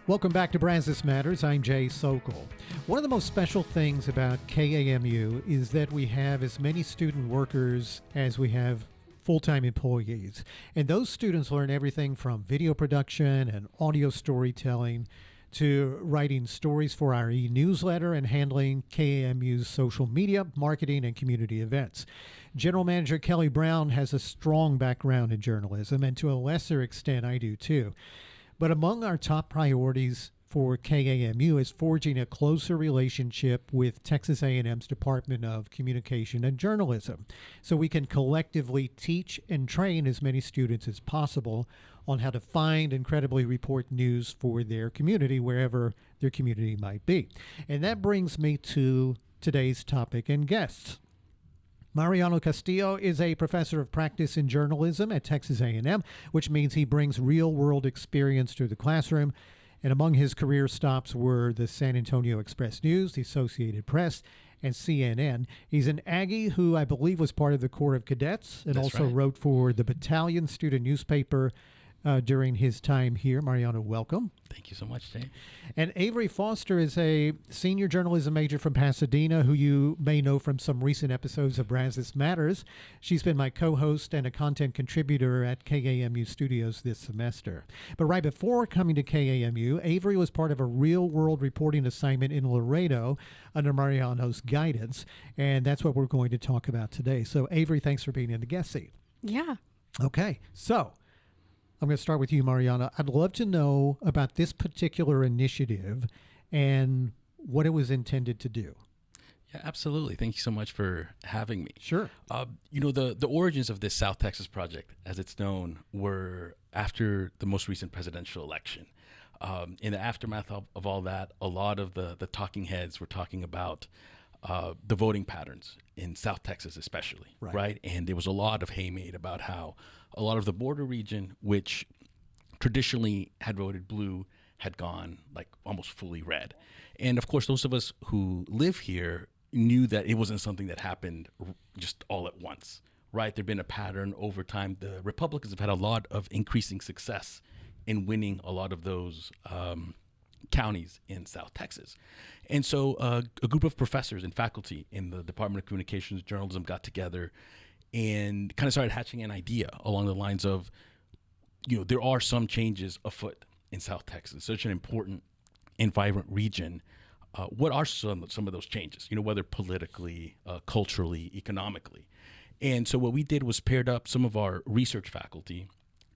Welcome back to Brazos Matters. I'm Jay Sokol. One of the most special things about KAMU is that we have as many student workers as we have full-time employees. And those students learn everything from video production and audio storytelling to writing stories for our e-newsletter and handling KAMU's social media, marketing, and community events. General Manager Kelly Brown has a strong background in journalism, and to a lesser extent, I do too. But among our top priorities for KAMU is forging a closer relationship with Texas A&M's Department of Communication and Journalism so we can collectively teach and train as many students as possible on how to find and credibly report news for their community, wherever their community might be. And that brings me to today's topic and guests. Mariano Castillo is a professor of practice in journalism at Texas A&M, which means he brings real-world experience to the classroom. And among his career stops were the San Antonio Express-News, the Associated Press, and CNN. He's an Aggie who I believe was part of the Corps of Cadets and That's also right. wrote for the Battalion student newspaper during his time here. Mariano, welcome. Thank you so much, Jay. And Avery Foster is a senior journalism major from Pasadena who you may know from some recent episodes of Brazos Matters. She's been my co-host and a content contributor at KAMU Studios this semester. But right before coming to KAMU, Avery was part of a real-world reporting assignment in Laredo under Mariano's guidance, and that's what we're going to talk about today. So Avery, thanks for being in the guest seat. Yeah. Okay, so I'm going to start with you, Mariana. I'd love to know about this particular initiative and what it was intended to do. Yeah, absolutely. Thank you so much for having me. Sure. The origins of this South Texas project, as it's known, were after the most recent presidential election. In the aftermath of all that, a lot of the talking heads were talking about the voting patterns in South Texas especially, right? And there was a lot of hay made about how a lot of the border region, which traditionally had voted blue, had gone like almost fully red. And of course, those of us who live here knew that it wasn't something that happened just all at once, right? There'd been a pattern over time. The Republicans have had a lot of increasing success in winning a lot of those counties in South Texas. And so a group of professors and faculty in the Department of Communications and Journalism got together and kind of started hatching an idea along the lines of, there are some changes afoot in South Texas, such an important and vibrant region. What are some of those changes, whether politically, culturally, economically? And so what we did was paired up some of our research faculty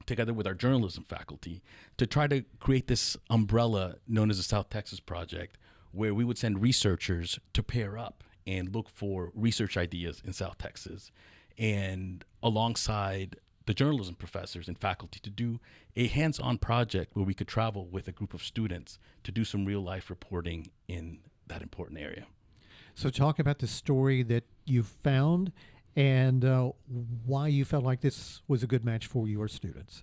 together with our journalism faculty to try to create this umbrella known as the South Texas Project, where we would send researchers to pair up and look for research ideas in South Texas, and alongside the journalism professors and faculty to do a hands-on project where we could travel with a group of students to do some real-life reporting in that important area. So talk about the story that you found and why you felt like this was a good match for your students.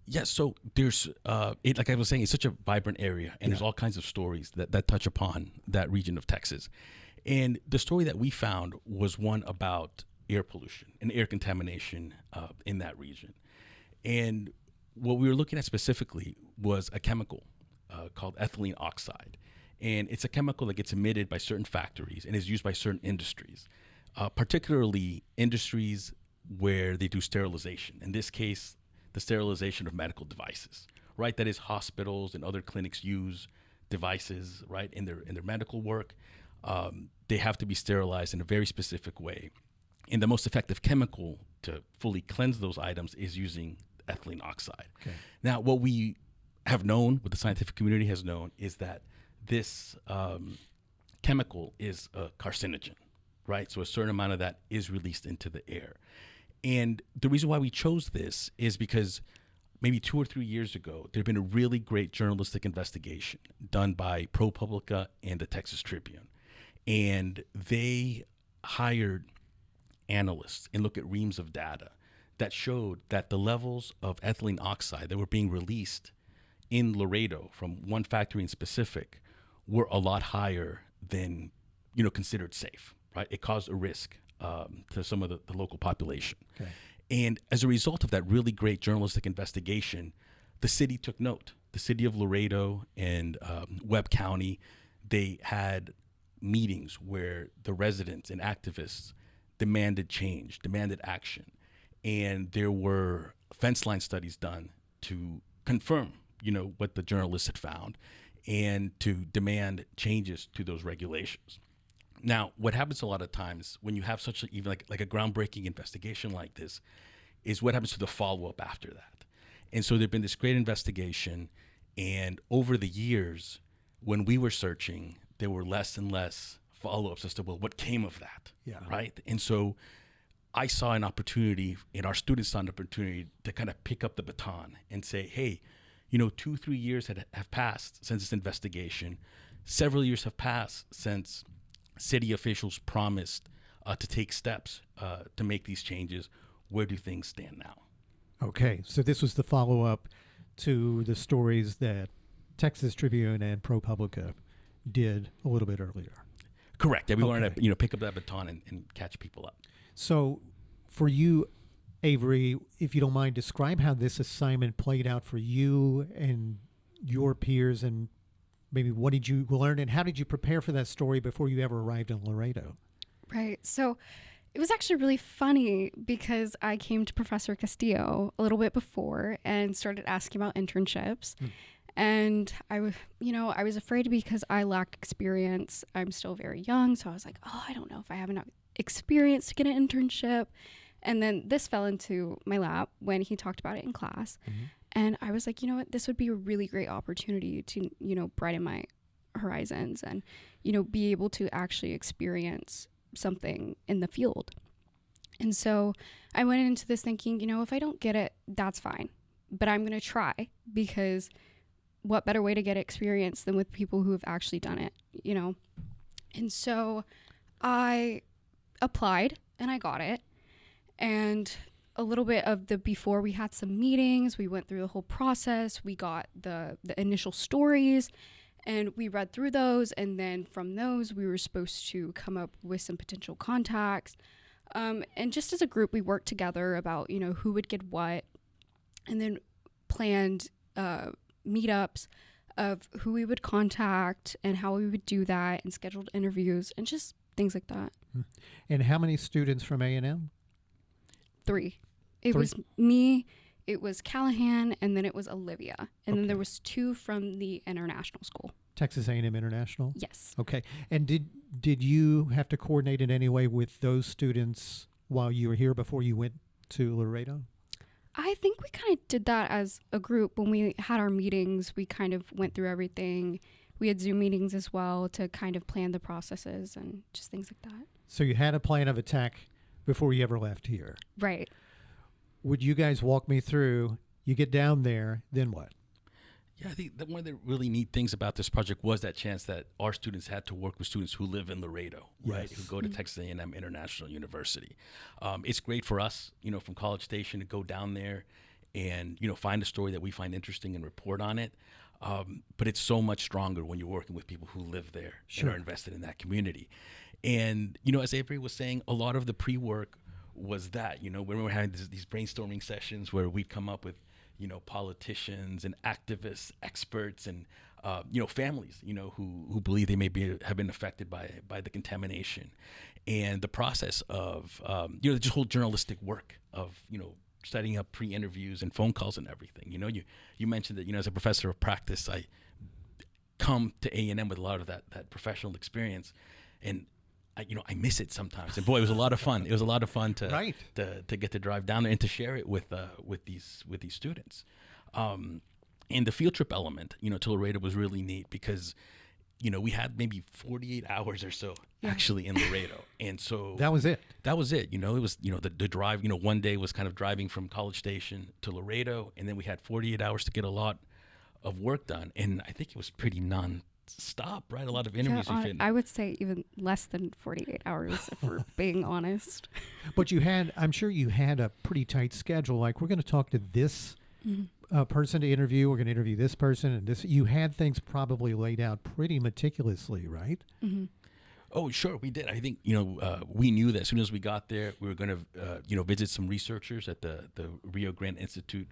Yes, so there's, like I was saying, it's such a vibrant area, and there's all kinds of stories that touch upon that region of Texas. And the story that we found was one about air pollution and air contamination in that region. And what we were looking at specifically was a chemical called ethylene oxide. And it's a chemical that gets emitted by certain factories and is used by certain industries, particularly industries where they do sterilization. In this case, the sterilization of medical devices, right? That is, hospitals and other clinics use devices, right, in their medical work. They have to be sterilized in a very specific way. And the most effective chemical to fully cleanse those items is using ethylene oxide. Okay. Now, what we have known, what the scientific community has known, is that this chemical is a carcinogen, right? So a certain amount of that is released into the air. And the reason why we chose this is because maybe 2 or 3 years ago, there had been a really great journalistic investigation done by ProPublica and the Texas Tribune. And they hired analysts and looked at reams of data that showed that the levels of ethylene oxide that were being released in Laredo from one factory in specific were a lot higher than, considered safe, right? It caused a risk to some of the local population. Okay. And as a result of that really great journalistic investigation, the city took note the city of Laredo and Webb County, they had meetings where the residents and activists demanded change, demanded action. And there were fence line studies done to confirm, what the journalists had found and to demand changes to those regulations. Now, what happens a lot of times when you have such even like a groundbreaking investigation like this is what happens to the follow-up after that. And so there'd been this great investigation, and over the years, when we were searching, there were less and less follow-ups as to, well, what came of that, right? And so I saw an opportunity, and our students saw an opportunity to kind of pick up the baton and say, hey, 2-3 years have passed since this investigation. Several years have passed since city officials promised to take steps to make these changes. Where do things stand now? Okay, so this was the follow-up to the stories that Texas Tribune and ProPublica did a little bit earlier. Correct. Yeah, we wanted to pick up that baton and catch people up. So for you, Avery, if you don't mind, describe how this assignment played out for you and your peers, and maybe what did you learn and how did you prepare for that story before you ever arrived in Laredo? Right. So it was actually really funny because I came to Professor Castillo a little bit before and started asking about internships. And I was afraid because I lacked experience. I'm still very young. So I was like, I don't know if I have enough experience to get an internship. And then this fell into my lap when he talked about it in class. Mm-hmm. And I was like, you know what, this would be a really great opportunity to, brighten my horizons and, be able to actually experience something in the field. And so I went into this thinking, if I don't get it, that's fine. But I'm going to try, because what better way to get experience than with people who have actually done it, And so I applied and I got it. And a little bit of before, we had some meetings, we went through the whole process, we got the initial stories, and we read through those, and then from those, we were supposed to come up with some potential contacts. And just as a group, we worked together about, who would get what, and then planned meetups of who we would contact and how we would do that, and scheduled interviews and just things like that. And how many students from A&M? 3. It was me, it was Callahan, and then it was Olivia. And then there was 2 from the international school. Texas A&M International? Yes. Okay. And did you have to coordinate in any way with those students while you were here before you went to Laredo? I think we kind of did that as a group. When we had our meetings, we kind of went through everything. We had Zoom meetings as well to kind of plan the processes and just things like that. So you had a plan of attack before you ever left here. Right. Would you guys walk me through, you get down there, then what? Yeah, I think that one of the really neat things about this project was that chance that our students had to work with students who live in Laredo, right? Who go to Texas A&M International University. It's great for us, from College Station to go down there and, find a story that we find interesting and report on it. But it's so much stronger when you're working with people who live there and are invested in that community. And, as Avery was saying, a lot of the pre-work was that, when we were having these brainstorming sessions where we'd come up with, politicians and activists, experts, and, families, who believe they have been affected by the contamination. And the process of, just whole journalistic work of, setting up pre-interviews and phone calls and everything. You mentioned that, as a professor of practice, I come to A&M with a lot of that professional experience, and I miss it sometimes. And boy, it was a lot of fun. It was a lot of fun to get to drive down there and to share it with these students. And the field trip element, to Laredo was really neat because, we had maybe 48 hours or so actually in Laredo. And so that was it. It was, the drive, one day was kind of driving from College Station to Laredo. And then we had 48 hours to get a lot of work done. And I think it was pretty non-stop, right? A lot of interviews. I would say even less than 48 hours, if we're being honest. But I'm sure you had a pretty tight schedule. Like, we're going to talk to this person to interview. We're going to interview this person and this. You had things probably laid out pretty meticulously, right? Mm-hmm. Oh, sure, we did. I think we knew that as soon as we got there, we were going to visit some researchers at the Rio Grande Institute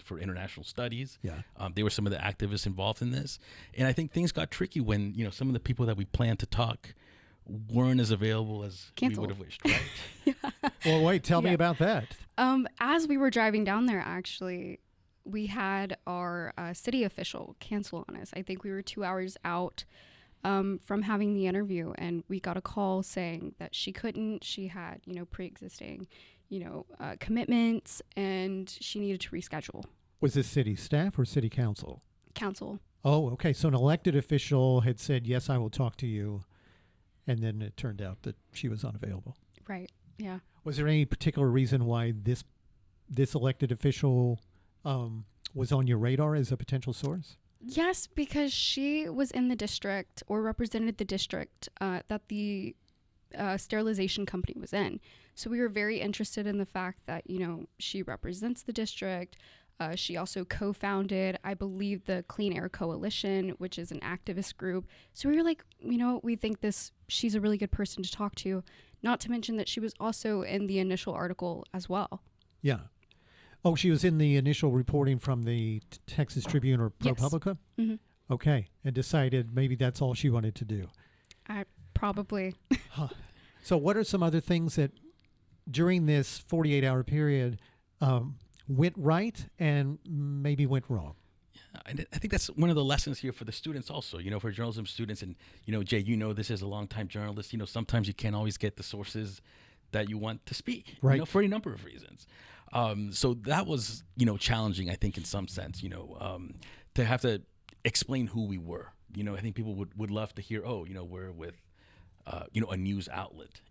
for International Studies. Yeah. They were some of the activists involved in this, and I think things got tricky when some of the people that we planned to talk weren't as available as Canceled. we would have wished. Right? Well, wait, tell me Yeah. about that. As we were driving down there, actually, we had our city official cancel on us. I think we were 2 hours out from having the interview, and we got a call saying that she couldn't. She had, pre-existing, commitments, and she needed to reschedule. Was this city staff or city council? Council. Oh, okay. So an elected official had said, yes, I will talk to you. And then it turned out that she was unavailable. Right. Yeah. Was there any particular reason why this elected official was on your radar as a potential source? Yes, because she was in the district or represented the district that the sterilization company was in. So we were very interested in the fact that, she represents the district. She also co-founded, I believe, the Clean Air Coalition, which is an activist group. So we were like, we think she's a really good person to talk to, not to mention that she was also in the initial article as well. Yeah. Oh, she was in the initial reporting from the Texas Tribune or Yes. ProPublica? Mm-hmm. Okay. And decided maybe that's all she wanted to do. Probably. So what are some other things that during this 48-hour period went right and maybe went wrong? I think that's one of the lessons here for the students also, for journalism students. And, Jay, this as a longtime journalist, sometimes you can't always get the sources that you want to speak, right, for any number of reasons. So that was, challenging, I think, in some sense, to have to explain who we were. I think people would love to hear, we're with, a news outlet,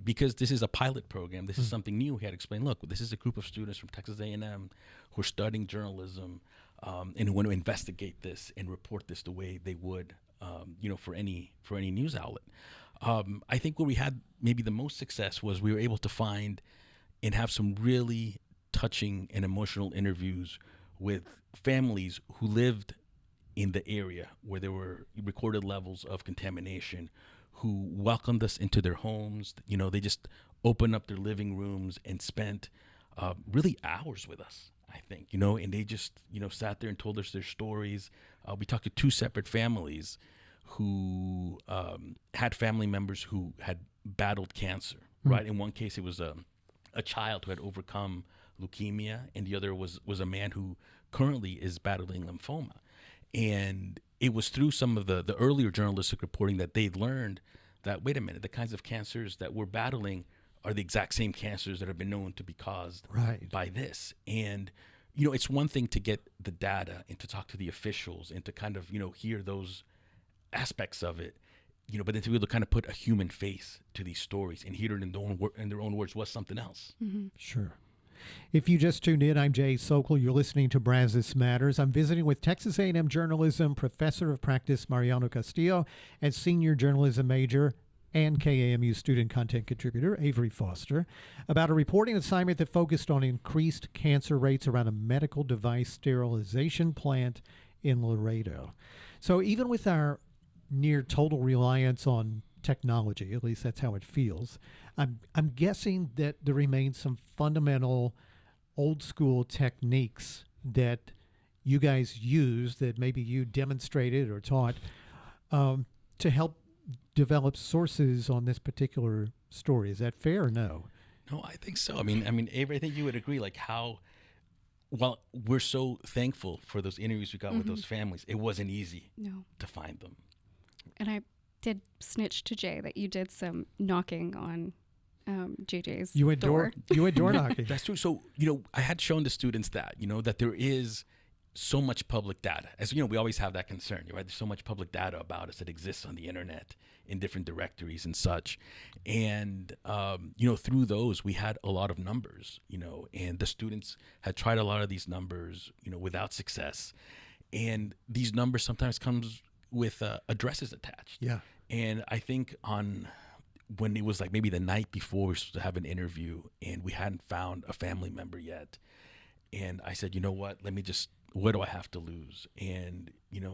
because this is a pilot program. This is something new. We had to explain, look, this is a group of students from Texas A&M who are studying journalism and who want to investigate this and report this the way they would, for any news outlet. I think where we had maybe the most success was we were able to find and have some really touching and emotional interviews with families who lived in the area where there were recorded levels of contamination, who welcomed us into their homes. They just opened up their living rooms and spent really hours with us, I think, and they just, sat there and told us their stories. We talked to two separate families who had family members who had battled cancer, right? In one case, it was a child who had overcome leukemia, and the other was a man who currently is battling lymphoma. And it was through some of the earlier journalistic reporting that they'd learned that, wait a minute, the kinds of cancers that we're battling are the exact same cancers that have been known to be caused by this. And, it's one thing to get the data and to talk to the officials and to kind of, hear those aspects of it, but then to be able to kind of put a human face to these stories and hear it in their own words was something else. Mm-hmm. Sure. If you just tuned in, I'm Jay Sokol. You're listening to Brazos Matters. I'm visiting with Texas A&M Journalism Professor of Practice Mariano Castillo and Senior Journalism Major and KAMU student content contributor Avery Foster about a reporting assignment that focused on increased cancer rates around a medical device sterilization plant in Laredo. So even with our near total reliance on technology, at least that's how it feels, I'm guessing that there remains some fundamental old school techniques that you guys use that maybe you demonstrated or taught to help develop sources on this particular story. Is that fair or no? No, I think so. I mean, Avery, I think you would agree, like how, while we're so thankful for those interviews we got with those families, it wasn't easy to find them. And I did snitch to Jay that you did some knocking on JJ's door. You went door knocking. That's true. So, I had shown the students that, that there is so much public data. As we always have that concern, right? There's so much public data about us that exists on the internet in different directories and such. And, through those, we had a lot of numbers, and the students had tried a lot of these numbers, without success. And these numbers sometimes comes with addresses attached. Yeah. And I think when it was like maybe the night before we were supposed to have an interview and we hadn't found a family member yet. And I said, what do I have to lose? And,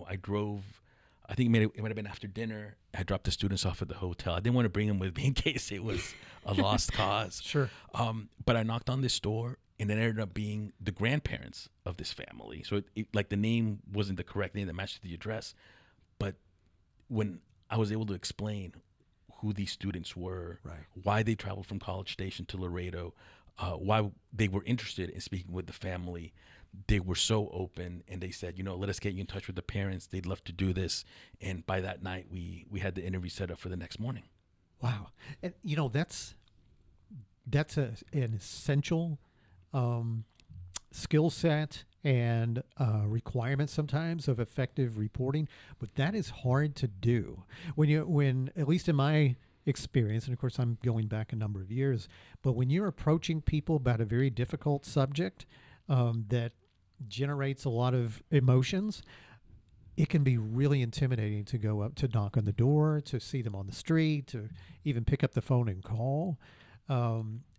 I drove I think it might have been after dinner. I dropped the students off at the hotel. I didn't want to bring them with me in case it was a lost cause. Sure. But I knocked on this door, and it ended up being the grandparents of this family. So like the name wasn't the correct name that matched the address. But when I was able to explain who these students were, right, why they traveled from College Station to Laredo, why they were interested in speaking with the family, they were so open, and they said, let us get you in touch with the parents. They'd love to do this. And by that night, we had the interview set up for the next morning. Wow. And, that's an essential skill set and requirement sometimes of effective reporting, but that is hard to do when at least in my experience, and of course I'm going back a number of years, but when you're approaching people about a very difficult subject that generates a lot of emotions, it can be really intimidating to go up, to knock on the door, to see them on the street, to even pick up the phone and call.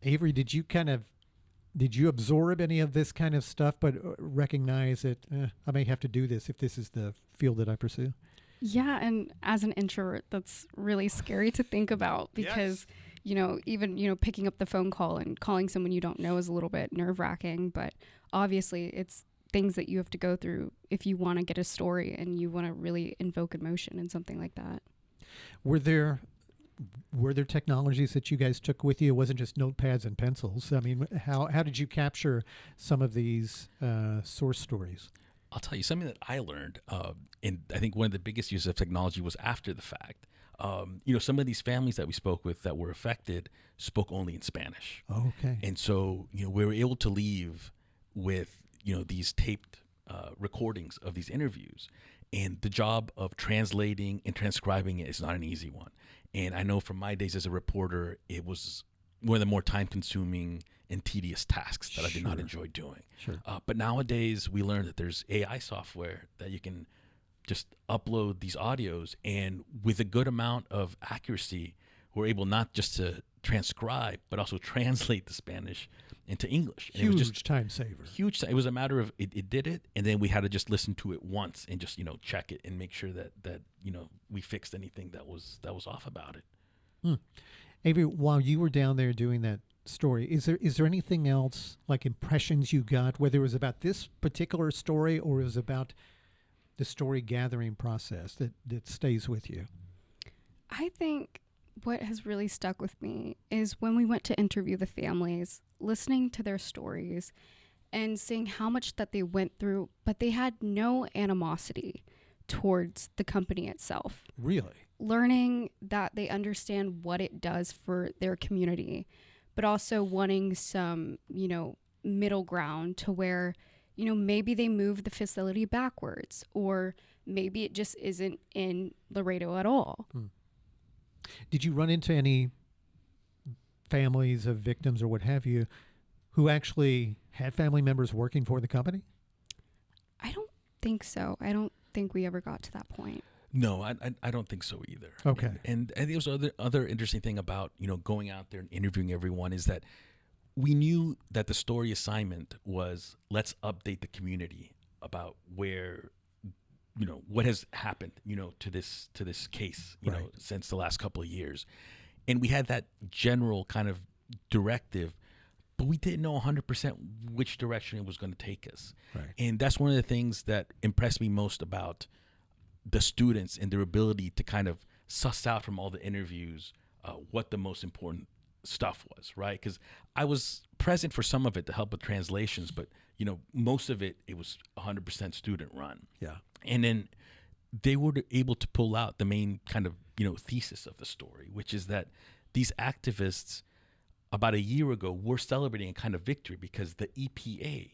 Avery, did you absorb any of this kind of stuff, but recognize that I may have to do this if this is the field that I pursue? Yeah, and as an introvert, that's really scary to think about because, even, picking up the phone call and calling someone you don't know is a little bit nerve-wracking, but obviously it's things that you have to go through if you want to get a story and you want to really invoke emotion in something like that. Were there technologies that you guys took with you? It wasn't just notepads and pencils. I mean, how did you capture some of these source stories? I'll tell you something that I learned, and I think one of the biggest uses of technology was after the fact. Some of these families that we spoke with that were affected spoke only in Spanish. Oh, okay. And so, we were able to leave with, these taped recordings of these interviews. And the job of translating and transcribing it is not an easy one. And I know from my days as a reporter, it was one of the more time-consuming and tedious tasks that I did not enjoy doing. Sure. But nowadays, we learned that there's AI software that you can just upload these audios, and with a good amount of accuracy, we're able not just to transcribe, but also translate the Spanish into English. And huge it was just time saver. Huge. It was a matter of it did it, and then we had to just listen to it once and just check it and make sure that we fixed anything that was off about it. Avery, while you were down there doing that story, is there anything else, like impressions you got, whether it was about this particular story or it was about the story gathering process that stays with you? I think what has really stuck with me is when we went to interview the families, listening to their stories and seeing how much that they went through, but they had no animosity towards the company itself. Really? Learning that they understand what it does for their community, but also wanting some, middle ground to where, maybe they move the facility backwards, or maybe it just isn't in Laredo at all. Did you run into any families of victims or what have you who actually had family members working for the company? I don't think so. I don't think we ever got to that point. No, I don't think so either. Okay. And I think there's other interesting thing about, going out there and interviewing everyone is that we knew that the story assignment was, let's update the community about where, what has happened, to this case, right, since the last couple of years. And we had that general kind of directive, but we didn't know 100% which direction it was going to take us. Right. And that's one of the things that impressed me most about the students and their ability to kind of suss out from all the interviews what the most important stuff was, right? Because I was present for some of it to help with translations, but most of it was 100% student run. Yeah. And then they were able to pull out the main kind of thesis of the story, which is that these activists about a year ago were celebrating a kind of victory because the EPA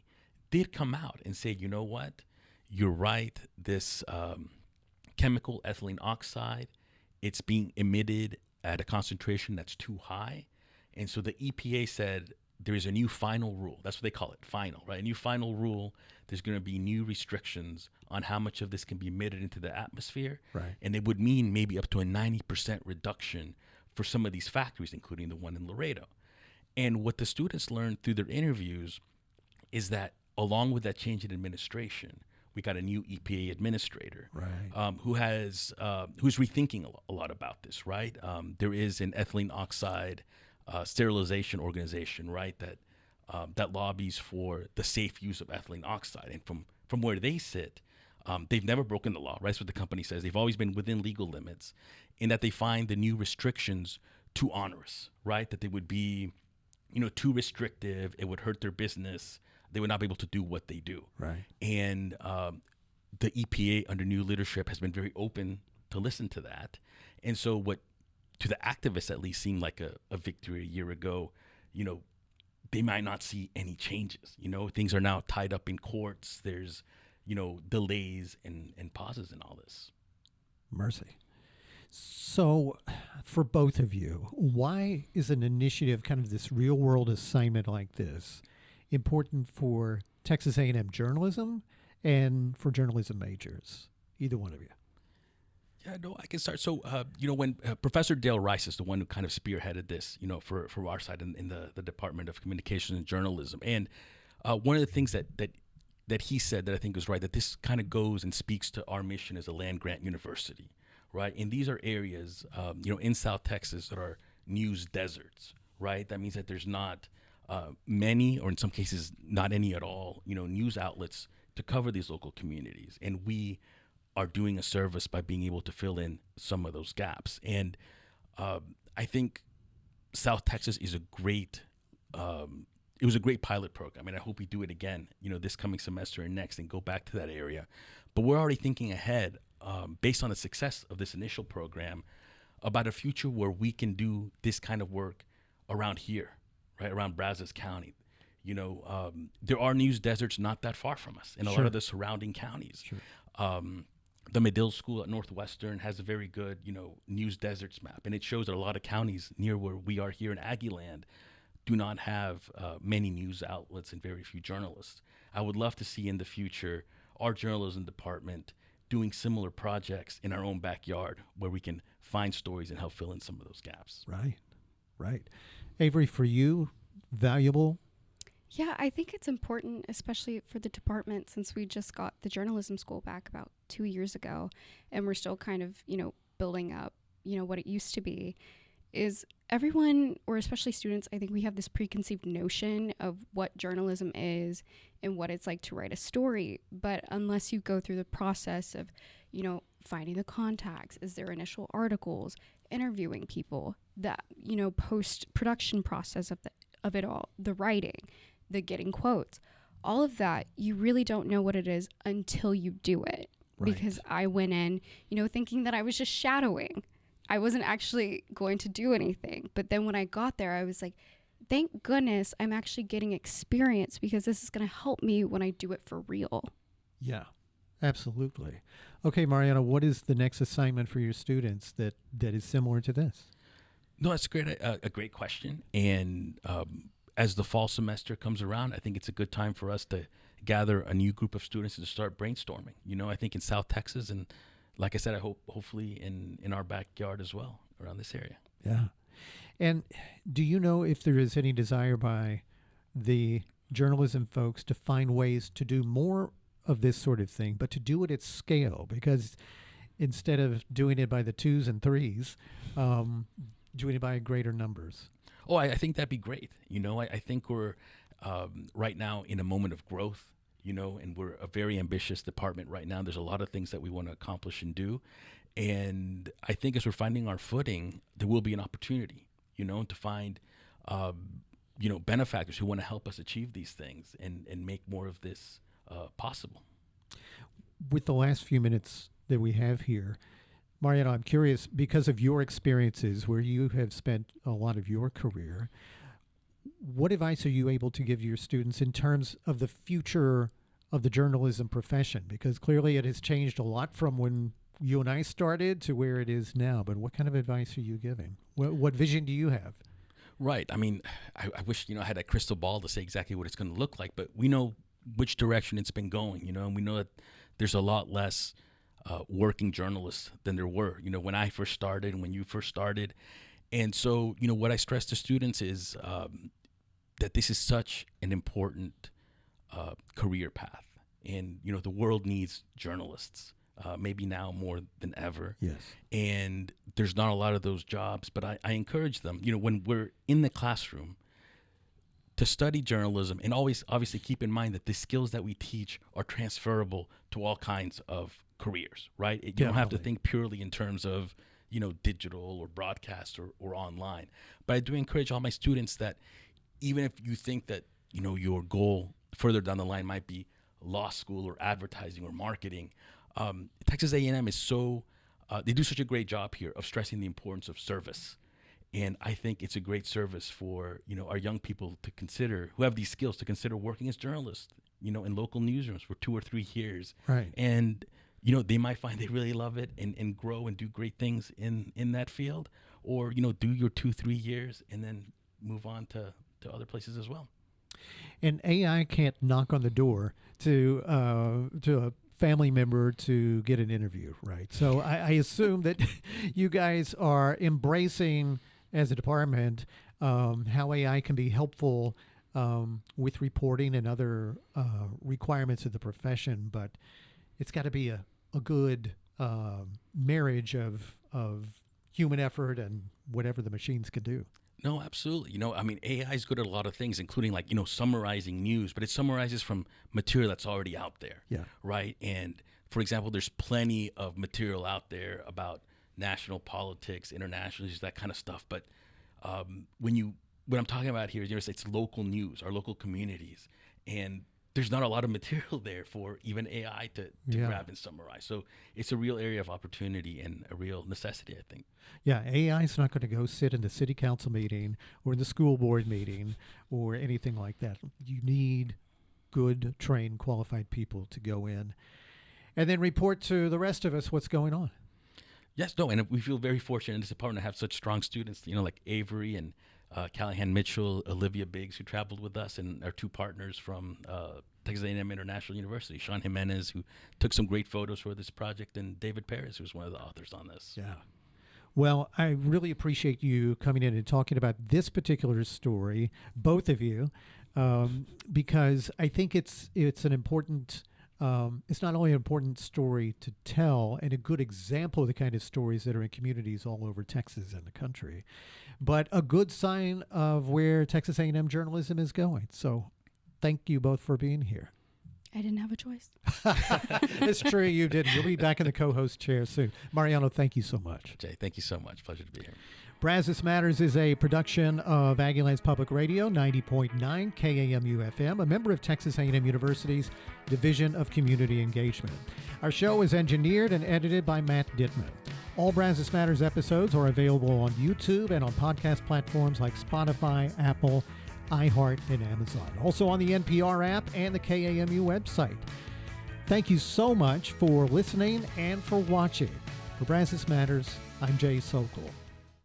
did come out and say, you know what, you're right, this chemical ethylene oxide, it's being emitted at a concentration that's too high. And so the EPA said there is a new final rule. That's what they call it, final, right? A new final rule. There's going to be new restrictions on how much of this can be emitted into the atmosphere. Right. And it would mean maybe up to a 90% reduction for some of these factories, including the one in Laredo. And what the students learned through their interviews is that along with that change in administration, we got a new EPA administrator, Right. who's rethinking a lot about this, right? There is an ethylene oxide sterilization organization, right, that lobbies for the safe use of ethylene oxide, and from where they sit, they've never broken the law, right? That's what the company says. They've always been within legal limits, in that they find the new restrictions too onerous, right? That they would be, too restrictive. It would hurt their business. They would not be able to do what they do. Right. And the EPA under new leadership has been very open to listen to that. And so what, to the activists at least, seemed like a victory a year ago, they might not see any changes. Things are now tied up in courts. There's, delays and pauses in all this. Mercy. So, for both of you, why is an initiative, kind of this real-world assignment like this, important for Texas A&M journalism and for journalism majors? Either one of you. Yeah, no, I can start. So, when Professor Dale Rice is the one who kind of spearheaded this, for our side in the Department of Communications and Journalism, and one of the things that he said that I think was right, that this kind of goes and speaks to our mission as a land-grant university, right? And these are areas, in South Texas that are news deserts, right? That means that there's not many, or in some cases not any at all, news outlets to cover these local communities, and we are doing a service by being able to fill in some of those gaps. And I think South Texas is it was a great pilot program, and I hope we do it again, this coming semester and next, and go back to that area. But we're already thinking ahead, based on the success of this initial program, about a future where we can do this kind of work around here, right, around Brazos County. There are news deserts not that far from us in a lot of the surrounding counties. Sure. The Medill School at Northwestern has a very good, news deserts map, and it shows that a lot of counties near where we are here in Aggieland do not have many news outlets and very few journalists. I would love to see in the future our journalism department doing similar projects in our own backyard, where we can find stories and help fill in some of those gaps. Right. Avery, for you, valuable? Yeah, I think it's important, especially for the department, since we just got the journalism school back about 2 years ago, and we're still kind of, building up, what it used to be, is everyone, or especially students, I think we have this preconceived notion of what journalism is and what it's like to write a story. But unless you go through the process of, finding the contacts, is there initial articles, interviewing people, that, post-production process of it all, the writing, the getting quotes, all of that, you really don't know what it is until you do it. Right. Because I went in, thinking that I was just shadowing. I wasn't actually going to do anything. But then when I got there, I was like, thank goodness I'm actually getting experience, because this is going to help me when I do it for real. Yeah, absolutely. Okay, Mariano, what is the next assignment for your students that is similar to this? No, that's a great question. And as the fall semester comes around, I think it's a good time for us to gather a new group of students and to start brainstorming. I think in South Texas, and like I said, I hope hopefully in our backyard as well, around this area. Yeah. And do you know if there is any desire by the journalism folks to find ways to do more of this sort of thing, but to do it at scale? Because instead of doing it by the 2s and 3s, doing it by greater numbers. Oh, I think that'd be great. I think we're right now in a moment of growth, and we're a very ambitious department right now. There's a lot of things that we want to accomplish and do. And I think as we're finding our footing, there will be an opportunity, to find, benefactors who want to help us achieve these things and make more of this possible. With the last few minutes that we have here, Mariano, I'm curious, because of your experiences where you have spent a lot of your career, what advice are you able to give your students in terms of the future of the journalism profession? Because clearly it has changed a lot from when you and I started to where it is now. But what kind of advice are you giving? What vision do you have? Right. I mean, I wish, I had a crystal ball to say exactly what it's going to look like, but we know which direction it's been going, and we know that there's a lot less working journalists than there were, when I first started and when you first started. And so, what I stress to students is that this is such an important career path. And, the world needs journalists, maybe now more than ever. Yes. And there's not a lot of those jobs, but I encourage them, when we're in the classroom, to study journalism, and always obviously keep in mind that the skills that we teach are transferable to all kinds of careers, right? You don't have to think purely in terms of, digital or broadcast or online. But I do encourage all my students that even if you think that, your goal further down the line might be law school or advertising or marketing, Texas A&M is they do such a great job here of stressing the importance of service. And I think it's a great service for, our young people to consider, who have these skills, to consider working as journalists, in local newsrooms for 2 or 3 years. Right. And, they might find they really love it and grow and do great things in that field, or, do your 2-3 years and then move on to other places as well. And AI can't knock on the door to a family member to get an interview, right? So I assume that you guys are embracing, as a department, how AI can be helpful with reporting and other requirements of the profession, but it's got to be a good marriage of human effort and whatever the machines can do. No, absolutely. AI is good at a lot of things, including summarizing news, but it summarizes from material that's already out there. Yeah. Right. And for example, there's plenty of material out there about national politics, international issues, that kind of stuff. But what I'm talking about here is, it's local news, our local communities. And there's not a lot of material there for even AI to grab and summarize. So it's a real area of opportunity and a real necessity, I think. Yeah, AI is not going to go sit in the city council meeting or in the school board meeting or anything like that. You need good, trained, qualified people to go in and then report to the rest of us what's going on. Yes, no, and we feel very fortunate in this department to have such strong students, like Avery and Callahan Mitchell, Olivia Biggs, who traveled with us, and our 2 partners from Texas A&M International University, Sean Jimenez, who took some great photos for this project, and David Perez, who's one of the authors on this. Yeah. Well, I really appreciate you coming in and talking about this particular story, both of you, because I think it's an important. It's not only an important story to tell and a good example of the kind of stories that are in communities all over Texas and the country, but a good sign of where Texas A&M journalism is going. So thank you both for being here. I didn't have a choice. It's true, you didn't. You'll be back in the co-host chair soon. Mariano, thank you so much. Jay, thank you so much. Pleasure to be here. Brazos Matters is a production of Aggieland's Public Radio, 90.9 KAMU FM, a member of Texas A&M University's Division of Community Engagement. Our show is engineered and edited by Matt Dittman. All Brazos Matters episodes are available on YouTube and on podcast platforms like Spotify, Apple, iHeart, and Amazon. Also on the NPR app and the KAMU website. Thank you so much for listening and for watching. For Brazos Matters, I'm Jay Sokol.